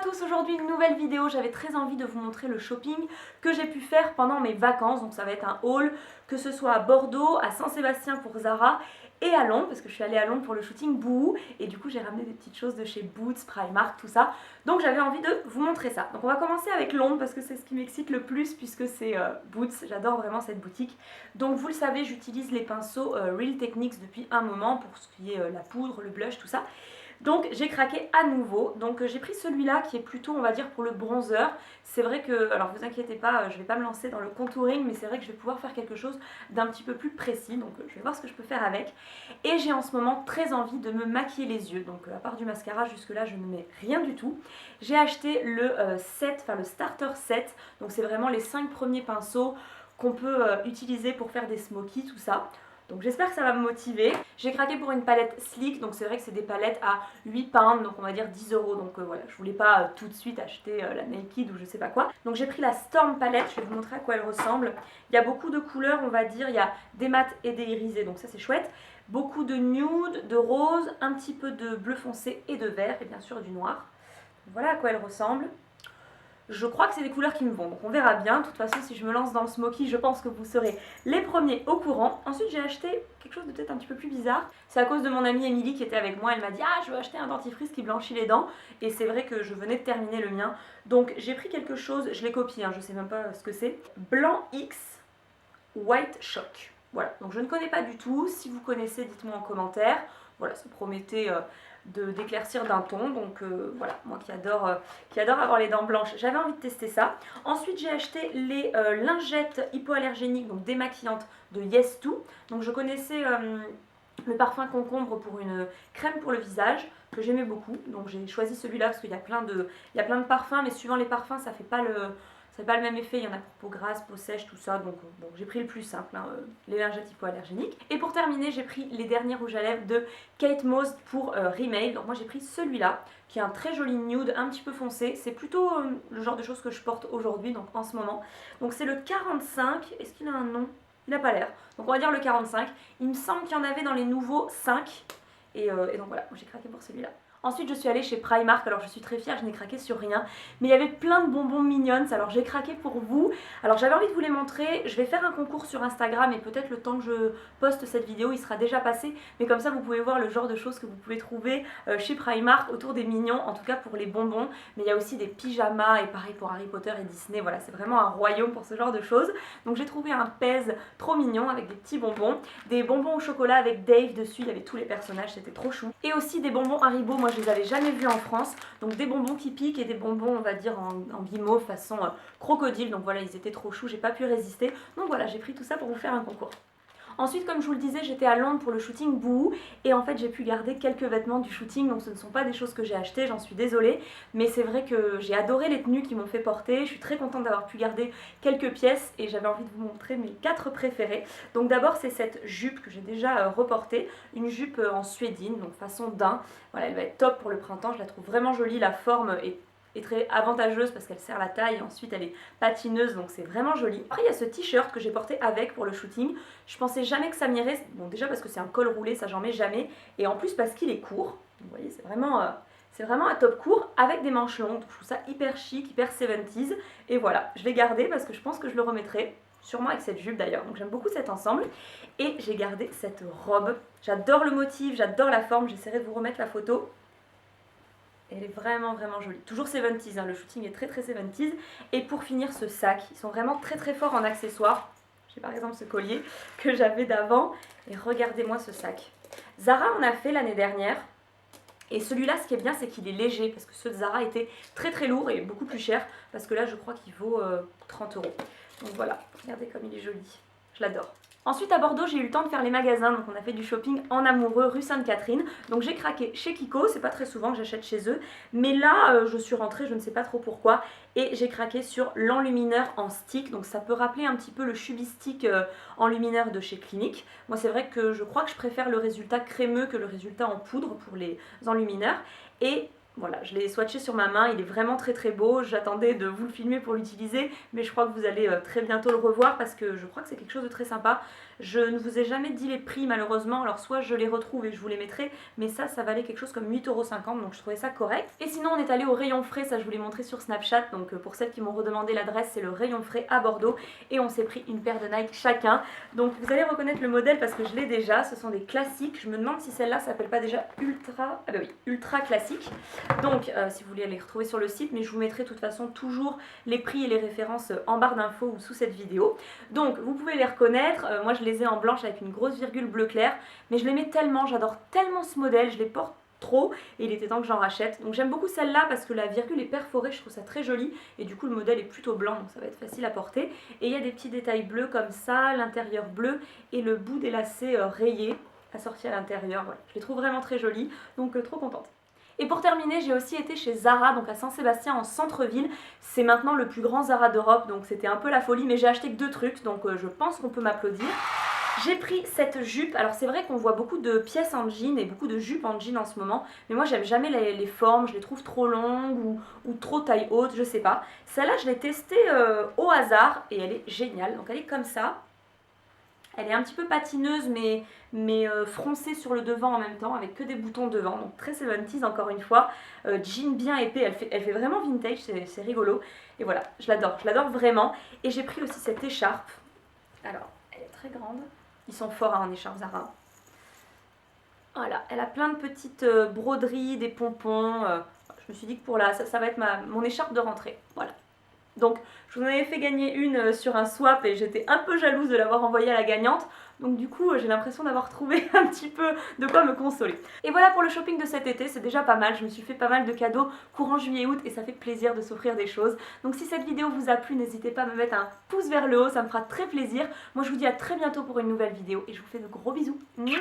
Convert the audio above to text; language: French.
tous, aujourd'hui une nouvelle vidéo. J'avais très envie de vous montrer le shopping que j'ai pu faire pendant mes vacances. Donc ça va être un haul, que ce soit à Bordeaux, à Saint-Sébastien pour Zara et à Londres, parce que je suis allée à Londres pour le shooting Boohoo. Et du coup j'ai ramené des petites choses de chez Boots, Primark, tout ça. Donc j'avais envie de vous montrer ça. Donc on va commencer avec Londres parce que c'est ce qui m'excite le plus puisque c'est Boots. J'adore vraiment cette boutique. Donc vous le savez, j'utilise les pinceaux Real Techniques depuis un moment pour ce qui est la poudre, le blush, tout ça. Donc j'ai craqué à nouveau, donc j'ai pris celui-là qui est plutôt on va dire pour le bronzer. C'est vrai que, alors vous inquiétez pas, je vais pas me lancer dans le contouring, mais c'est vrai que je vais pouvoir faire quelque chose d'un petit peu plus précis, donc je vais voir ce que je peux faire avec. Et j'ai en ce moment très envie de me maquiller les yeux, donc à part du mascara jusque là je ne mets rien du tout. J'ai acheté le set, enfin le starter set, donc c'est vraiment les 5 premiers pinceaux qu'on peut utiliser pour faire des smokies, tout ça. Donc j'espère que ça va me motiver. J'ai craqué pour une palette Sleek, donc c'est vrai que c'est des palettes à 8 pounds, donc on va dire 10 €. Donc voilà, je voulais pas tout de suite acheter la Naked ou je sais pas quoi. Donc j'ai pris la Storm palette, je vais vous montrer à quoi elle ressemble. Il y a beaucoup de couleurs, on va dire, il y a des mats et des irisés, donc ça c'est chouette. Beaucoup de nude, de rose, un petit peu de bleu foncé et de vert, et bien sûr du noir. Voilà à quoi elle ressemble. Je crois que c'est des couleurs qui me vont, donc on verra bien. De toute façon, si je me lance dans le smoky, je pense que vous serez les premiers au courant. Ensuite, j'ai acheté quelque chose de peut-être un petit peu plus bizarre. C'est à cause de mon amie Émilie qui était avec moi. Elle m'a dit « Ah, je veux acheter un dentifrice qui blanchit les dents. » Et c'est vrai que je venais de terminer le mien. Donc j'ai pris quelque chose, je l'ai copié, hein, je sais même pas ce que c'est. Blanc X White Shock. Voilà, donc je ne connais pas du tout. Si vous connaissez, dites-moi en commentaire. Voilà, ça promettait d'éclaircir d'un ton, donc voilà, moi qui adore avoir les dents blanches, j'avais envie de tester ça. Ensuite j'ai acheté les lingettes hypoallergéniques, donc démaquillantes de Yes2. Donc je connaissais le parfum concombre pour une crème pour le visage que j'aimais beaucoup, donc j'ai choisi celui-là parce qu'il y a plein de parfums, mais suivant les parfums ça fait pas le même effet. Il y en a pour peau grasse, peau sèche, tout ça. Donc bon, j'ai pris le plus simple, hein, les lingettes hypoallergéniques. Et pour terminer, j'ai pris les derniers rouges à lèvres de Kate Moss pour Rimmel. Donc moi j'ai pris celui-là, qui est un très joli nude, un petit peu foncé. C'est plutôt le genre de choses que je porte aujourd'hui, donc en ce moment. Donc c'est le 45. Est-ce qu'il a un nom? Il n'a pas l'air. Donc on va dire le 45. Il me semble qu'il y en avait dans les nouveaux 5. Et donc voilà, j'ai craqué pour celui-là. Ensuite je suis allée chez Primark, alors je suis très fière, je n'ai craqué sur rien, mais il y avait plein de bonbons mignons, alors j'ai craqué pour vous. Alors j'avais envie de vous les montrer, je vais faire un concours sur Instagram et peut-être le temps que je poste cette vidéo il sera déjà passé, mais comme ça vous pouvez voir le genre de choses que vous pouvez trouver chez Primark autour des mignons, en tout cas pour les bonbons, mais il y a aussi des pyjamas et pareil pour Harry Potter et Disney, voilà c'est vraiment un royaume pour ce genre de choses. Donc j'ai trouvé un pèse trop mignon avec des petits bonbons, des bonbons au chocolat avec Dave dessus, il y avait tous les personnages, c'était trop chou, et aussi des bonbons Haribo. Moi je les avais jamais vus en France, donc des bonbons qui piquent et des bonbons on va dire en guimauve façon crocodile, donc voilà ils étaient trop choux, j'ai pas pu résister, donc voilà j'ai pris tout ça pour vous faire un concours. Ensuite, comme je vous le disais, j'étais à Londres pour le shooting Boohoo et en fait j'ai pu garder quelques vêtements du shooting, donc ce ne sont pas des choses que j'ai achetées, j'en suis désolée, mais c'est vrai que j'ai adoré les tenues qui m'ont fait porter, je suis très contente d'avoir pu garder quelques pièces et j'avais envie de vous montrer mes 4 préférés. Donc d'abord c'est cette jupe que j'ai déjà reportée, une jupe en suédine, donc façon daim, voilà elle va être top pour le printemps, je la trouve vraiment jolie, la forme est très avantageuse parce qu'elle serre la taille, ensuite elle est patineuse donc c'est vraiment joli. Après il y a ce t-shirt que j'ai porté avec pour le shooting, je pensais jamais que ça m'irait, bon déjà parce que c'est un col roulé, ça j'en mets jamais, et en plus parce qu'il est court, vous voyez c'est vraiment un top court avec des manches longues, donc je trouve ça hyper chic, hyper 70s, et voilà, je l'ai gardé parce que je pense que je le remettrai, sûrement avec cette jupe d'ailleurs, donc j'aime beaucoup cet ensemble, et j'ai gardé cette robe, j'adore le motif, j'adore la forme, j'essaierai de vous remettre la photo. Elle est vraiment jolie. Toujours 70s, hein, le shooting est très 70s. Et pour finir ce sac, ils sont vraiment très forts en accessoires. J'ai par exemple ce collier que j'avais d'avant. Et regardez-moi ce sac. Zara en a fait l'année dernière. Et celui-là, ce qui est bien, c'est qu'il est léger. Parce que ceux de Zara étaient très lourds et beaucoup plus chers. Parce que là, je crois qu'il vaut 30 €. Donc voilà, regardez comme il est joli. Je l'adore. Ensuite à Bordeaux j'ai eu le temps de faire les magasins, donc on a fait du shopping en amoureux rue Sainte-Catherine. Donc j'ai craqué chez Kiko, c'est pas très souvent que j'achète chez eux, mais là je suis rentrée, je ne sais pas trop pourquoi, et j'ai craqué sur l'enlumineur en stick, donc ça peut rappeler un petit peu le Chubby-Stick enlumineur de chez Clinique. Moi c'est vrai que je crois que je préfère le résultat crémeux que le résultat en poudre pour les enlumineurs, et Voilà, je l'ai swatché sur ma main, il est vraiment très très beau, j'attendais de vous le filmer pour l'utiliser, mais je crois que vous allez très bientôt le revoir parce que je crois que c'est quelque chose de très sympa. Je ne vous ai jamais dit les prix malheureusement, alors soit je les retrouve et je vous les mettrai, mais ça valait quelque chose comme 8,50 €, donc je trouvais ça correct. Et sinon on est allé au rayon frais, ça je vous l'ai montré sur Snapchat, donc pour celles qui m'ont redemandé l'adresse, c'est le rayon frais à Bordeaux, et on s'est pris une paire de Nike chacun. Donc vous allez reconnaître le modèle parce que je l'ai déjà, ce sont des classiques, je me demande si celle-là s'appelle pas déjà ultra, ah bah oui, ultra classique. Donc si vous voulez les retrouver sur le site, mais je vous mettrai de toute façon toujours les prix et les références en barre d'infos ou sous cette vidéo. Donc vous pouvez les reconnaître, moi je les ai en blanche avec une grosse virgule bleu clair, mais je l'aimais tellement, j'adore tellement ce modèle, je les porte trop et il était temps que j'en rachète. Donc j'aime beaucoup celle-là parce que la virgule est perforée, je trouve ça très joli et du coup le modèle est plutôt blanc donc ça va être facile à porter. Et il y a des petits détails bleus comme ça, l'intérieur bleu et le bout des lacets rayés assortis à l'intérieur. Voilà. Je les trouve vraiment très jolis, donc trop contente. Et pour terminer, j'ai aussi été chez Zara, donc à Saint-Sébastien en centre-ville. C'est maintenant le plus grand Zara d'Europe, donc c'était un peu la folie, mais j'ai acheté que 2 trucs, donc je pense qu'on peut m'applaudir. J'ai pris cette jupe, alors c'est vrai qu'on voit beaucoup de pièces en jean et beaucoup de jupes en jean en ce moment, mais moi j'aime jamais les formes, je les trouve trop longues ou trop taille haute, je sais pas. Celle-là je l'ai testée au hasard et elle est géniale, donc elle est comme ça. Elle est un petit peu patineuse mais froncée sur le devant en même temps avec que des boutons devant, donc très 70s encore une fois. Jean bien épais, elle fait vraiment vintage, c'est rigolo. Et voilà, je l'adore vraiment. Et j'ai pris aussi cette écharpe. Alors, elle est très grande. Ils sont forts en écharpe Zara. Voilà, elle a plein de petites broderies, des pompons. Je me suis dit que pour ça va être mon écharpe de rentrée. Voilà. Donc je vous en avais fait gagner une sur un swap et j'étais un peu jalouse de l'avoir envoyée à la gagnante. Donc du coup j'ai l'impression d'avoir trouvé un petit peu de quoi me consoler. Et voilà pour le shopping de cet été, c'est déjà pas mal. Je me suis fait pas mal de cadeaux courant juillet-août et ça fait plaisir de s'offrir des choses. Donc si cette vidéo vous a plu, n'hésitez pas à me mettre un pouce vers le haut, ça me fera très plaisir. Moi je vous dis à très bientôt pour une nouvelle vidéo et je vous fais de gros bisous. Mouah.